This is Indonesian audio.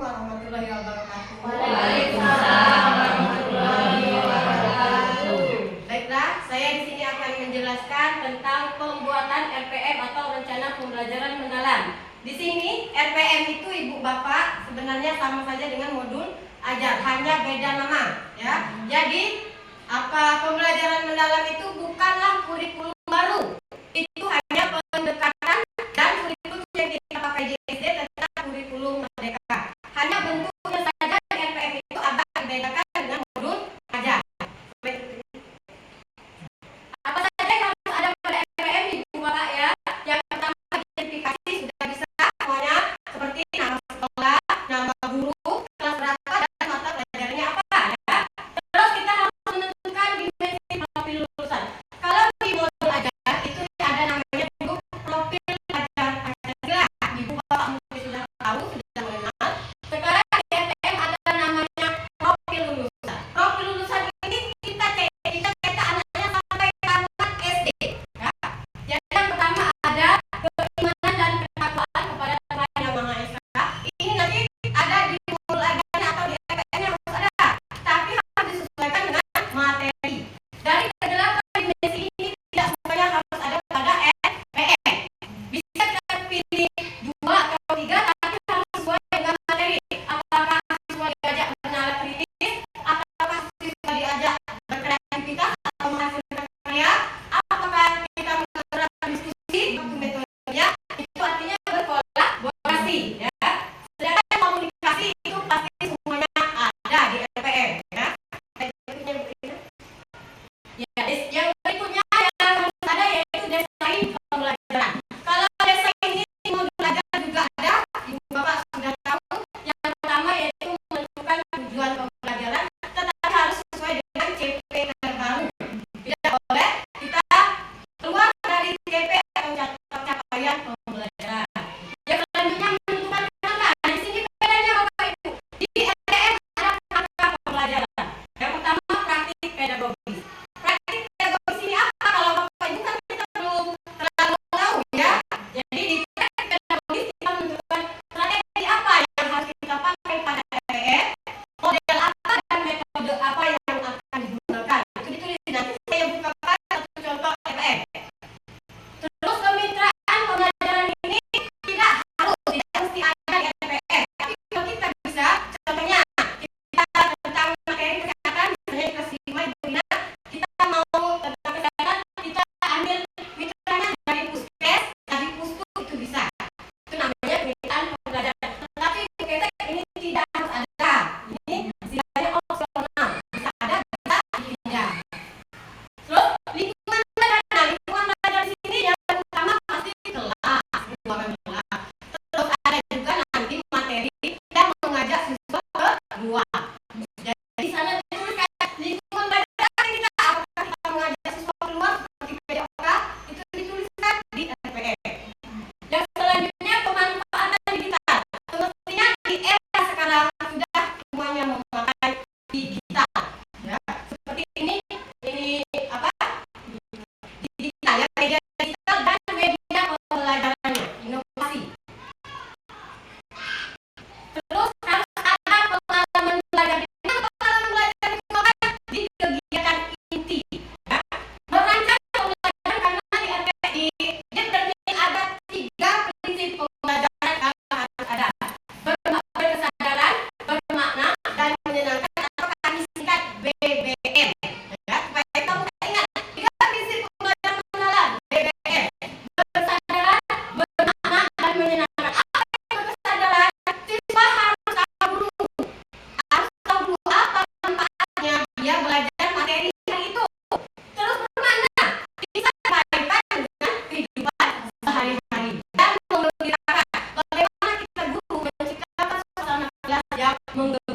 warahmatullahi wabarakatuh. Waalaikumsalam warahmatullahi wabarakatuh. Baiklah, saya di sini akan menjelaskan tentang pembuatan RPM atau rencana pembelajaran mendalam. Di sini RPM itu Ibu Bapak sebenarnya sama saja dengan modul ajar, hanya beda nama, ya. Jadi pembelajaran mendalam itu bukanlah kurikulum baru. Itu hanya pendekatan dan kurikulum yang kita pakai di SD tentang kurikulum merdeka. Hanya bentuknya saja RPM itu agak dibedakan dengan modul ajar. Apa saja yang harus ada pada RPM Ibu Bapak, ya? Yang pertama, identifikasi sudah bisa semuanya, seperti nama sekolah, nama guru, kelas berapa, dan mata pelajarannya apa, ya. Terus kita harus menentukan dimensi profil lulusan. Kalau di modul ajar itu ada namanya dulu profil pelajar Pancasila. Ibu Bapak mungkin sudah tahu, sudah mengenal. Sekarang di RPM ada namanya profil lulusan. Profil lulusan ini kita cetak anaknya sampai tamat SD, ya. Jadi yang pertama ada keimanan dan ketakwaan kepada Tuhan Yang Maha Esa. Ini nanti ada di modul ajar atau di RPM yang harus ada, tapi harus disesuaikan dengan materi. Dari kedelapan dimensi ini tidak semuanya harus ada pada RPM. Bisa kita pilih 2 atau 3, tapi harus sesuai dengan materi. Apakah siswa diajak bernalar kritis, apakah siswa diajak berkreativitas atau menghasilkan karya, apakah kita menerapkan diskusi, metodenya, itu artinya berkolaborasi, ya. Sedangkan komunikasi itu pasti semuanya ada di RPM, ya. Yang berikutnya yang harus ada yaitu desain pembelajaran. Kalau desain ini modul ajar juga ada, Ibu Bapak sudah tahu. Yang pertama yaitu menentukan tujuan pembelajaran, tetapi harus sesuai dengan CP terbaru. Tidak boleh kita keluar dari CP atau capaian pembelajaran. Yang selanjutnya menentukan kerangka. Di sini bedanya Bapak Ibu. Di RPM ada kerangka pembelajaran. Yang pertama praktik pedagogis. Praktik pedagogis ini apa? Kalau Bapak Ibu kan kita belum terlalu tahu, ya. Jadi di praktik pedagogis kita menentukan strategi apa yang harus kita pakai pada RPM, model apa dan metode apa yang akan digunakan. Itu ditulis. Nanti saya bukakan satu contoh RPM. Terus kemitraan pembelajaran ini tidak mesti ada di RPM. Tapi kalau kita bisa, contohnya kita tentang materi kesehatan, misalnya di kelas 5 Ibu Rina, kita mau tentang kesehatan, kita ambil mitranya dari Puskes, dari Pusku, itu bisa. Itu namanya kemitraan pembelajaran. Tetapi ini tidak harus ada. Ini istilahnya opsional. Bisa ada, bisa tidak. Terus lingkungan belajar. Nah, lingkungan belajar di sini yang utama pasti kelas, ruangan kelas. Terus ada juga nanti materi yang mengajak siswa keluar. Jadi di sana dituliskan lingkungan belajar kita, apakah kita mengajak siswa keluar seperti PDOK, itu dituliskan di RPM. Yang selanjutnya pemanfaatan digital. Semestinya di era sekarang sudah semuanya memakai digital, ya. Seperti ini apa? Digital, ya, media digital dan media pembelajarannya, inovasi. Terus harus ada pengalaman belajar. Di mana pengalaman belajar digunakan? Di kegiatan inti, ya. Merancang pembelajaran karena di RPM ada 3 prinsip pembelajaran kalau harus ada. Berkesadaran, bermakna, dan menyenangkan, atau kami singkat BBM, ya. Supaya kamu ingat 3 prinsip pembelajaran mendalam BBM. Berkesadaran, bermakna, dan menyenangkan. Apa yang berkesadaran? Siswa harus tahu dulu apa manfaatnya dia belajar materi yang itu. Terus bermakna, bisa dikaitkan dengan kehidupan sehari-hari dan menggembirakan. Bagaimana kita guru menciptakan suasana kelas yang menggembirakan.